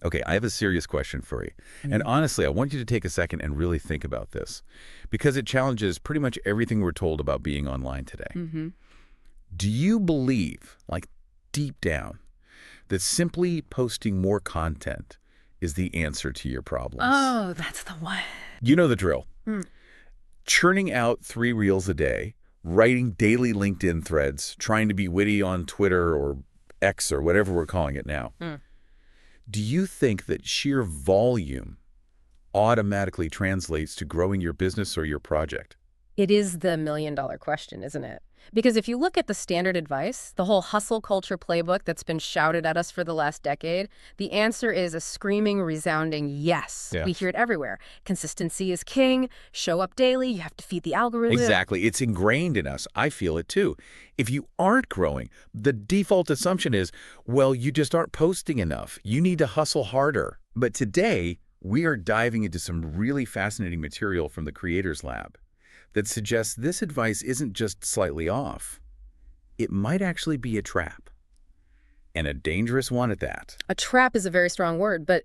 Okay, I have a serious question for you. And honestly, I want you to take a second and really think about this because it challenges pretty much everything we're told about being online today. Mm-hmm. Do you believe, like deep down, that simply posting more content is the answer to your problems? Oh, that's the one. You know the drill. Mm. Churning out 3 reels a day, writing daily LinkedIn threads, trying to be witty on Twitter or X or whatever we're calling it now. Mm. Do you think that sheer volume automatically translates to growing your business or your project? It is the million-dollar question, isn't it? Because if you look at the standard advice, the whole hustle culture playbook that's been shouted at us for the last decade, the answer is a screaming, resounding yes. Yeah. We hear it everywhere. Consistency is king. Show up daily. You have to feed the algorithm. Exactly. It's ingrained in us. I feel it too. If you aren't growing, the default assumption is, well, you just aren't posting enough. You need to hustle harder. But today, we are diving into some really fascinating material from the Creators Lab that suggests this advice isn't just slightly off. It might actually be a trap. And a dangerous one at that. A trap is a very strong word, but,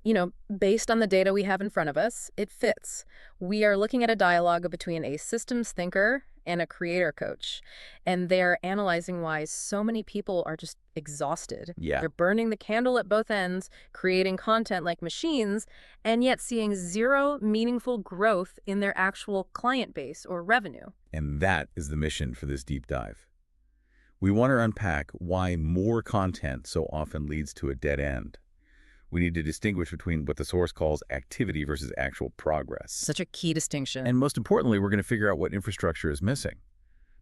based on the data we have in front of us, it fits. We are looking at a dialogue between a systems thinker and a creator coach, and they're analyzing why so many people are just exhausted. Yeah. They're burning the candle at both ends, creating content like machines, and yet seeing zero meaningful growth in their actual client base or revenue. And that is the mission for this deep dive. We want to unpack why more content so often leads to a dead end. We need to distinguish between what the source calls activity versus actual progress. Such a key distinction. And most importantly, we're going to figure out what infrastructure is missing.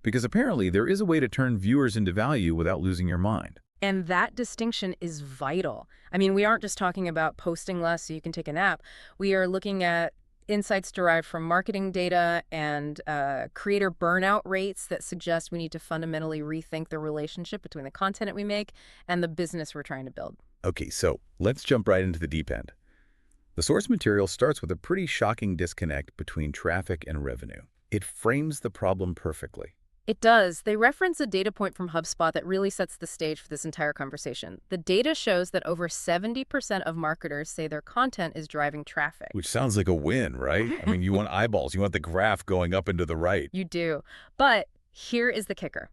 Because apparently there is a way to turn viewers into value without losing your mind. And that distinction is vital. I mean, we aren't just talking about posting less so you can take a nap. We are looking at insights derived from marketing data and creator burnout rates that suggest we need to fundamentally rethink the relationship between the content that we make and the business we're trying to build. Okay, so let's jump right into the deep end. The source material starts with a pretty shocking disconnect between traffic and revenue. It frames the problem perfectly. It does. They reference a data point from HubSpot that really sets the stage for this entire conversation. The data shows that over 70% of marketers say their content is driving traffic. Which sounds like a win, right? I mean, you want eyeballs. You want the graph going up and to the right. You do. But here is the kicker.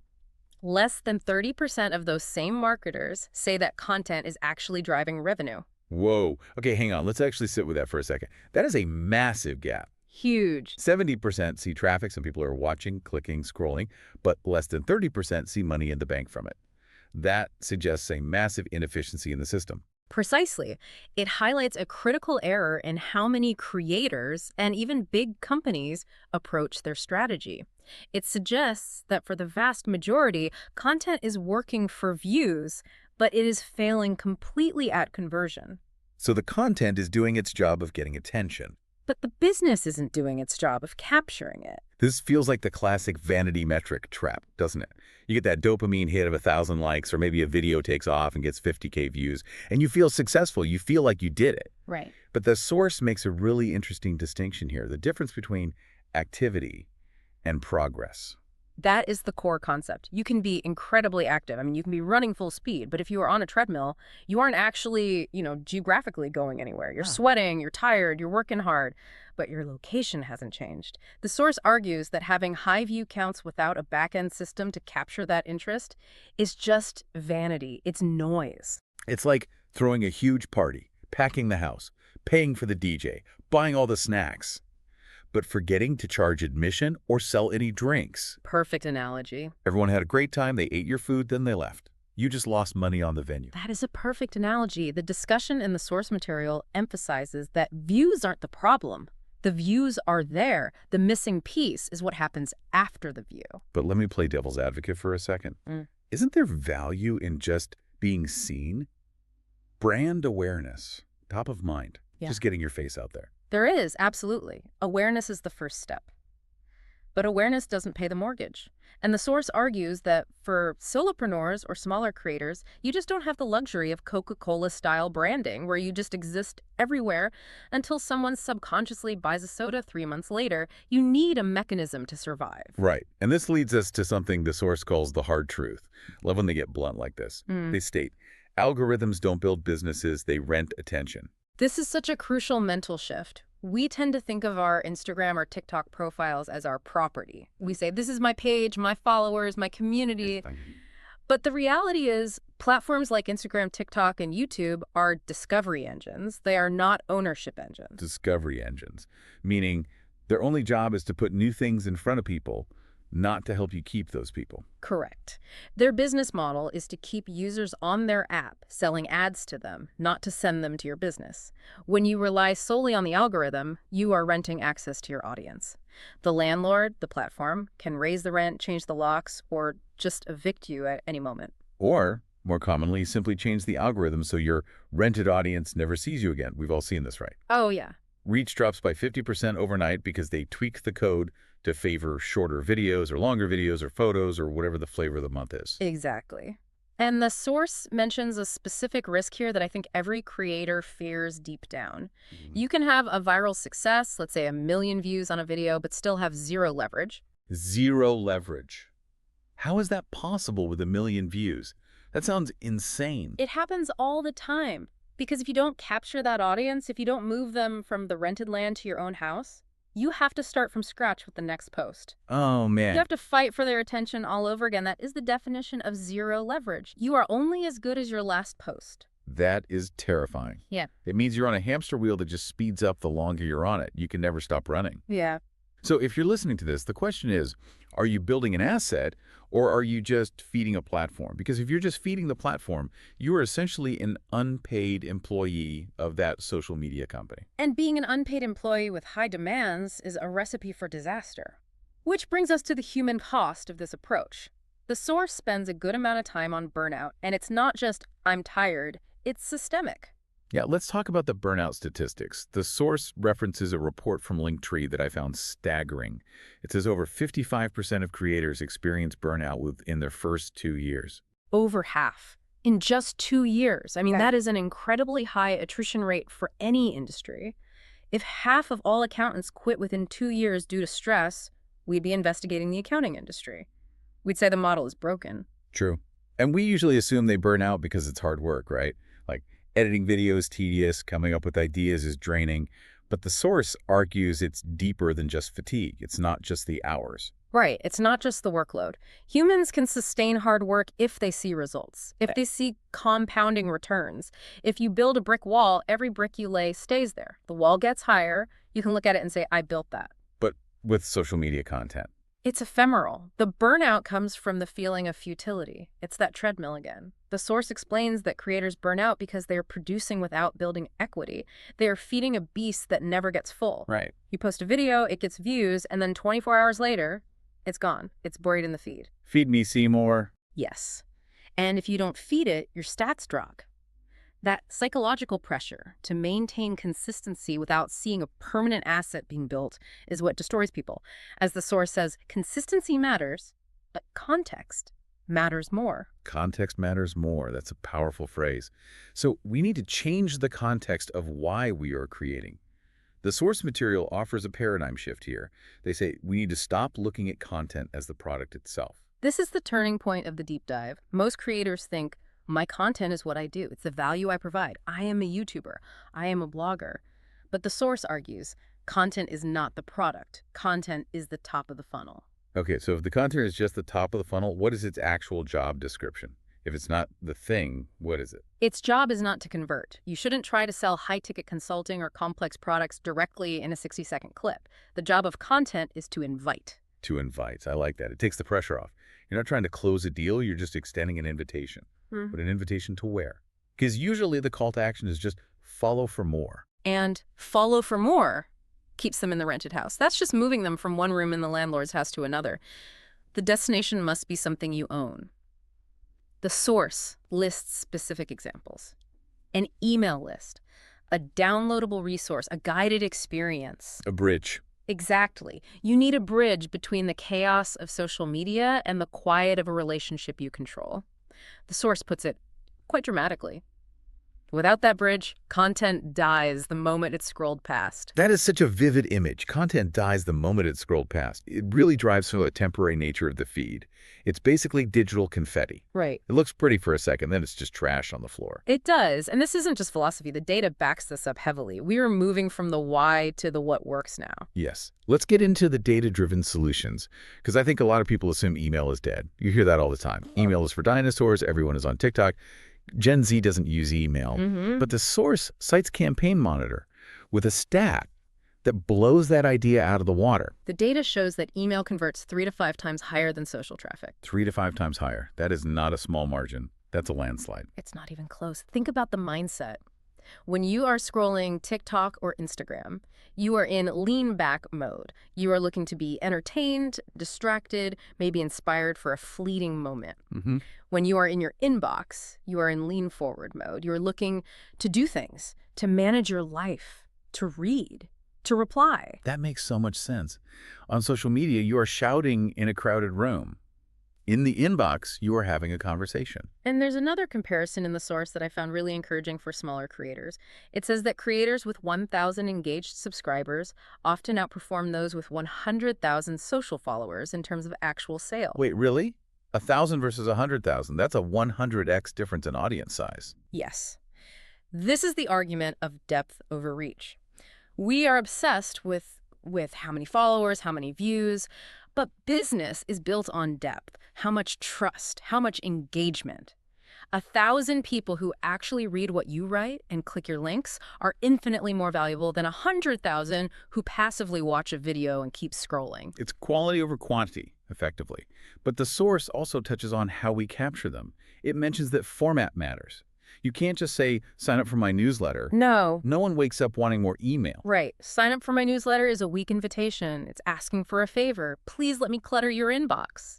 Less than 30% of those same marketers say that content is actually driving revenue. Whoa. Okay, hang on. Let's actually sit with that for a second. That is a massive gap. Huge. 70% see traffic, some people are watching, clicking, scrolling, but less than 30% see money in the bank from it. That suggests a massive inefficiency in the system. Precisely. It highlights a critical error in how many creators and even big companies approach their strategy. It suggests that for the vast majority, content is working for views, but it is failing completely at conversion. So the content is doing its job of getting attention. But the business isn't doing its job of capturing it. This feels like the classic vanity metric trap, doesn't it? You get that dopamine hit of 1,000 likes, or maybe a video takes off and gets 50K views, and you feel successful. You feel like you did it. Right. But the source makes a really interesting distinction here, the difference between activity and progress. That is the core concept. You can be incredibly active. I mean, you can be running full speed, but if you are on a treadmill, you aren't actually, geographically going anywhere. You're sweating, you're tired, you're working hard, but your location hasn't changed. The source argues that having high view counts without a back-end system to capture that interest is just vanity. It's noise. It's like throwing a huge party, packing the house, paying for the DJ, buying all the snacks, but forgetting to charge admission or sell any drinks. Perfect analogy. Everyone had a great time, they ate your food, then they left. You just lost money on the venue. That is a perfect analogy. The discussion in the source material emphasizes that views aren't the problem. The views are there. The missing piece is what happens after the view. But let me play devil's advocate for a second. Isn't there value in just being seen? Brand awareness, top of mind, just getting your face out there. There is, absolutely. Awareness is the first step. But awareness doesn't pay the mortgage. And the source argues that for solopreneurs or smaller creators, you just don't have the luxury of Coca-Cola-style branding where you just exist everywhere until someone subconsciously buys a soda 3 months later. You need a mechanism to survive. Right. And this leads us to something the source calls the hard truth. Love when they get blunt like this. They state, algorithms don't build businesses, they rent attention. This is such a crucial mental shift. We tend to think of our Instagram or TikTok profiles as our property. We say, this is my page, my followers, my community. But the reality is, platforms like Instagram, TikTok, and YouTube are discovery engines. They are not ownership engines. Discovery engines, meaning their only job is to put new things in front of people, not to help you keep those people. Correct. Their business model is to keep users on their app, selling ads to them, not to send them to your business. When you rely solely on the algorithm, you are renting access to your audience. The landlord, the platform, can raise the rent, change the locks, or just evict you at any moment. Or, more commonly, simply change the algorithm so your rented audience never sees you again. We've all seen this, right? Oh, yeah. Reach drops by 50% overnight because they tweak the code to favor shorter videos or longer videos or photos or whatever the flavor of the month is. Exactly. And the source mentions a specific risk here that I think every creator fears deep down. You can have a viral success, let's say 1 million views on a video, but still have zero leverage. Zero leverage. How is that possible with 1 million views? That sounds insane. It happens all the time. Because if you don't capture that audience, if you don't move them from the rented land to your own house, you have to start from scratch with the next post. Oh, man. You have to fight for their attention all over again. That is the definition of zero leverage. You are only as good as your last post. That is terrifying. Yeah. It means you're on a hamster wheel that just speeds up the longer you're on it. You can never stop running. Yeah. So if you're listening to this, the question is, are you building an asset or are you just feeding a platform? Because if you're just feeding the platform, you are essentially an unpaid employee of that social media company. And being an unpaid employee with high demands is a recipe for disaster. Which brings us to the human cost of this approach. The source spends a good amount of time on burnout, and it's not just, I'm tired, it's systemic. Yeah, let's talk about the burnout statistics. The source references a report from Linktree that I found staggering. It says over 55% of creators experience burnout within their first 2 years. Over half. In just 2 years. I mean, that is an incredibly high attrition rate for any industry. If half of all accountants quit within 2 years due to stress, we'd be investigating the accounting industry. We'd say the model is broken. True. And we usually assume they burn out because it's hard work, right? Like, editing video is tedious, coming up with ideas is draining, but the source argues it's deeper than just fatigue. It's not just the hours. Right. It's not just the workload. Humans can sustain hard work if they see results, if they see compounding returns. If you build a brick wall, every brick you lay stays there. The wall gets higher. You can look at it and say, I built that. But with social media content. It's ephemeral. The burnout comes from the feeling of futility. It's that treadmill again. The source explains that creators burn out because they are producing without building equity. They are feeding a beast that never gets full. Right. You post a video, it gets views, and then 24 hours later, it's gone. It's buried in the feed. Feed me, Seymour. Yes. And if you don't feed it, your stats drop. That psychological pressure to maintain consistency without seeing a permanent asset being built is what destroys people. As the source says, consistency matters, but context matters more. Context matters more. That's a powerful phrase. So we need to change the context of why we are creating. The source material offers a paradigm shift here. They say we need to stop looking at content as the product itself. This is the turning point of the deep dive. Most creators think, my content is what I do. It's the value I provide. I am a YouTuber. I am a blogger. But the source argues, content is not the product. Content is the top of the funnel. Okay, so if the content is just the top of the funnel, what is its actual job description? If it's not the thing, what is it? Its job is not to convert. You shouldn't try to sell high-ticket consulting or complex products directly in a 60-second clip. The job of content is to invite. To invite. I like that. It takes the pressure off. You're not trying to close a deal. You're just extending an invitation. But an invitation to where? Because usually the call to action is just follow for more. And follow for more keeps them in the rented house. That's just moving them from one room in the landlord's house to another. The destination must be something you own. The source lists specific examples. An email list, a downloadable resource, a guided experience. A bridge. Exactly. You need a bridge between the chaos of social media and the quiet of a relationship you control. The source puts it quite dramatically. Without that bridge, content dies the moment it's scrolled past. That is such a vivid image. Content dies the moment it's scrolled past. It really drives home the temporary nature of the feed. It's basically digital confetti. Right. It looks pretty for a second, then it's just trash on the floor. It does. And this isn't just philosophy. The data backs this up heavily. We are moving from the why to the what works now. Yes. Let's get into the data-driven solutions, because I think a lot of people assume email is dead. You hear that all the time. Email is for dinosaurs. Everyone is on TikTok. Gen Z doesn't use email. But the source cites Campaign Monitor with a stat that blows that idea out of the water. The data shows that email converts 3 to 5 times higher than social traffic. 3 to 5 times higher. That is not a small margin. That's a landslide. It's not even close. Think about the mindset. When you are scrolling TikTok or Instagram, you are in lean back mode. You are looking to be entertained, distracted, maybe inspired for a fleeting moment. When you are in your inbox, you are in lean forward mode. You're looking to do things, to manage your life, to read, to reply. That makes so much sense. On social media, you are shouting in a crowded room. In the inbox, you are having a conversation. And there's another comparison in the source that I found really encouraging for smaller creators. It says that creators with 1,000 engaged subscribers often outperform those with 100,000 social followers in terms of actual sales. Wait, really? 1,000 versus 100,000. That's a 100x difference in audience size. Yes. This is the argument of depth over reach. We are obsessed with how many followers, how many views, but business is built on depth. How much trust, how much engagement. 1,000 people who actually read what you write and click your links are infinitely more valuable than 100,000 who passively watch a video and keep scrolling. It's quality over quantity, effectively. But the source also touches on how we capture them. It mentions that format matters. You can't just say, sign up for my newsletter. No. No one wakes up wanting more email. Right. Sign up for my newsletter is a weak invitation. It's asking for a favor. Please let me clutter your inbox.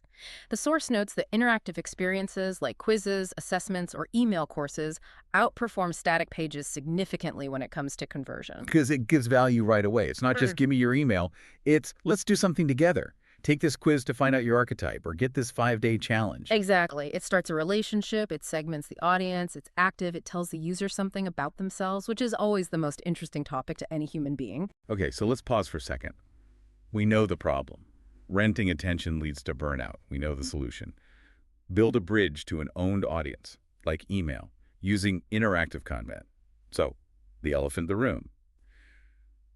The source notes that interactive experiences like quizzes, assessments, or email courses outperform static pages significantly when it comes to conversion. Because it gives value right away. It's not just give me your email. It's let's do something together. Take this quiz to find out your archetype, or get this 5-day challenge. Exactly. It starts a relationship, it segments the audience, it's active, it tells the user something about themselves, which is always the most interesting topic to any human being. Okay, so let's pause for a second. We know the problem. Renting attention leads to burnout. We know the solution. Build a bridge to an owned audience, like email, using interactive content. So, the elephant in the room.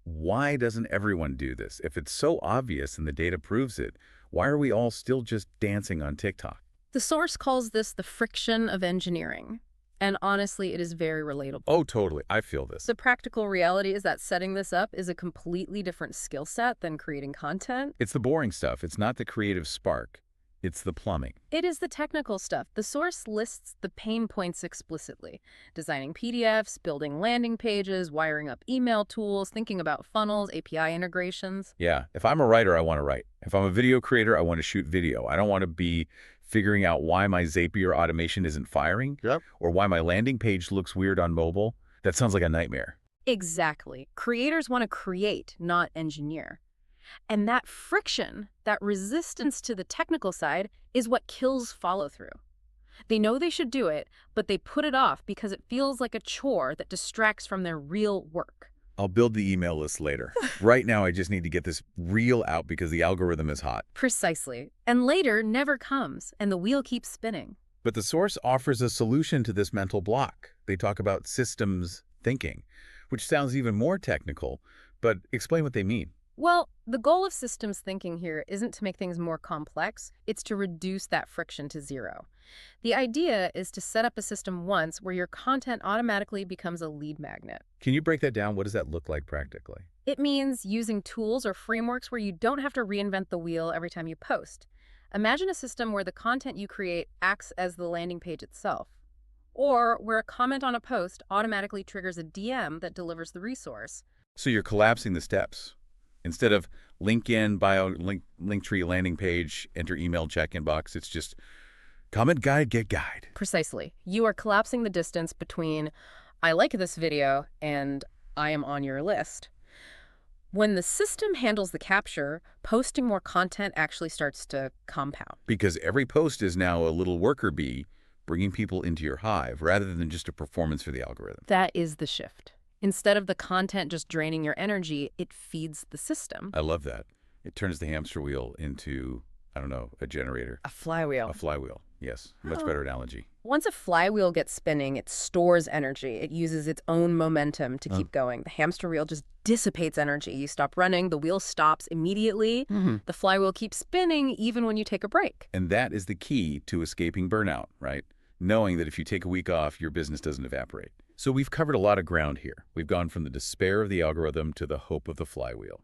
Why doesn't everyone do this? If it's so obvious and the data proves it, why are we all still just dancing on TikTok? The source calls this the friction of engineering. And honestly, it is very relatable. Oh, totally. I feel this. The practical reality is that setting this up is a completely different skill set than creating content. It's the boring stuff. It's not the creative spark. It's the plumbing. It is the technical stuff. The source lists the pain points explicitly. Designing PDFs, building landing pages, wiring up email tools, thinking about funnels, API integrations. Yeah. If I'm a writer, I want to write. If I'm a video creator, I want to shoot video. I don't want to be figuring out why my Zapier automation isn't firing, or why my landing page looks weird on mobile. That sounds like a nightmare. Exactly. Creators want to create, not engineer. And that friction, that resistance to the technical side, is what kills follow-through. They know they should do it, but they put it off because it feels like a chore that distracts from their real work. I'll build the email list later. Right now, I just need to get this reel out because the algorithm is hot. Precisely. And later never comes, and the wheel keeps spinning. But the source offers a solution to this mental block. They talk about systems thinking, which sounds even more technical, but explain what they mean. Well, the goal of systems thinking here isn't to make things more complex, it's to reduce that friction to zero. The idea is to set up a system once where your content automatically becomes a lead magnet. Can you break that down? What does that look like practically? It means using tools or frameworks where you don't have to reinvent the wheel every time you post. Imagine a system where the content you create acts as the landing page itself, or where a comment on a post automatically triggers a DM that delivers the resource. So you're collapsing the steps. Instead of link in, bio, link tree, landing page, enter email, check inbox, it's just comment, guide, get guide. Precisely. You are collapsing the distance between I like this video and I am on your list. When the system handles the capture, posting more content actually starts to compound. Because every post is now a little worker bee bringing people into your hive rather than just a performance for the algorithm. That is the shift. Instead of the content just draining your energy, it feeds the system. I love that. It turns the hamster wheel into, I don't know, a generator. A flywheel. A flywheel, yes. Much better analogy. Once a flywheel gets spinning, it stores energy. It uses its own momentum to keep going. The hamster wheel just dissipates energy. You stop running, the wheel stops immediately. The flywheel keeps spinning even when you take a break. And that is the key to escaping burnout, right? Knowing that if you take a week off, your business doesn't evaporate. So we've covered a lot of ground here. We've gone from the despair of the algorithm to the hope of the flywheel.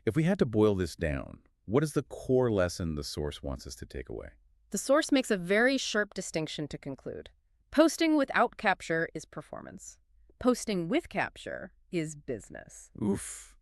If we had to boil this down, what is the core lesson the source wants us to take away? The source makes a very sharp distinction to conclude. Posting without capture is performance. Posting with capture is business. Oof.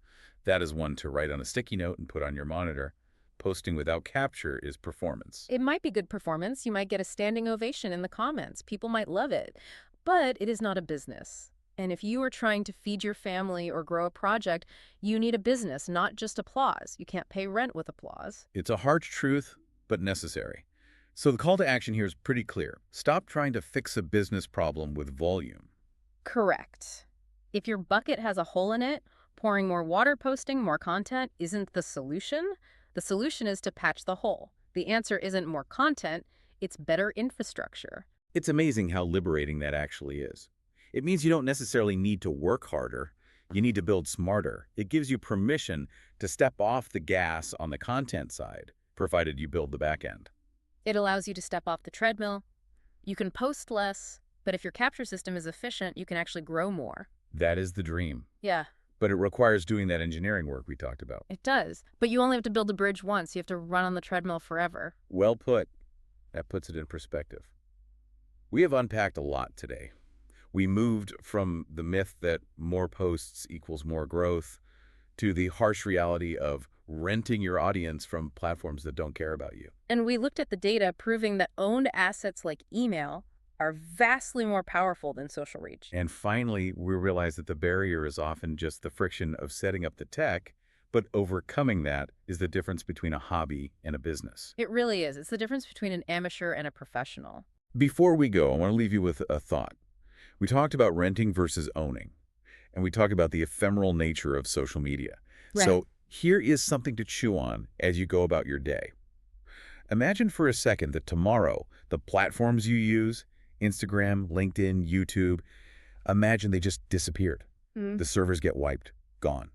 That is one to write on a sticky note and put on your monitor. Posting without capture is performance. It might be good performance. You might get a standing ovation in the comments. People might love it. But it is not a business. And if you are trying to feed your family or grow a project, you need a business, not just applause. You can't pay rent with applause. It's a harsh truth, but necessary. So the call to action here is pretty clear. Stop trying to fix a business problem with volume. Correct. If your bucket has a hole in it, pouring more water, posting more content isn't the solution. The solution is to patch the hole. The answer isn't more content, it's better infrastructure. It's amazing how liberating that actually is. It means you don't necessarily need to work harder. You need to build smarter. It gives you permission to step off the gas on the content side, provided you build the back end. It allows you to step off the treadmill. You can post less, but if your capture system is efficient, you can actually grow more. That is the dream. Yeah, But it requires doing that engineering work we talked about. it does. But you only have to build a bridge once. You have to run on the treadmill forever. Well put. That puts it in perspective. We have unpacked a lot today. We moved from the myth that more posts equals more growth to the harsh reality of renting your audience from platforms that don't care about you. And we looked at the data proving that owned assets like email are vastly more powerful than social reach. And finally, we realized that the barrier is often just the friction of setting up the tech, but overcoming that is the difference between a hobby and a business. It really is. It's the difference between an amateur and a professional. Before we go, I want to leave you with a thought. We talked about renting versus owning, and we talked about the ephemeral nature of social media. Right. So here is something to chew on as you go about your day. Imagine for a second that tomorrow, the platforms you use, Instagram, LinkedIn, YouTube, imagine they just disappeared. The servers get wiped, gone.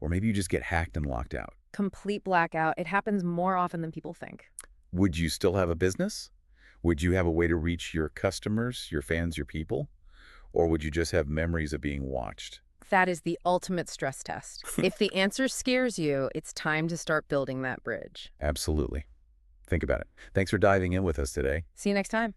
Or maybe you just get hacked and locked out. Complete blackout. It happens more often than people think. Would you still have a business? Would you have a way to reach your customers, your fans, your people? Or would you just have memories of being watched? That is the ultimate stress test. If the answer scares you, it's time to start building that bridge. Absolutely. Think about it. Thanks for diving in with us today. See you next time.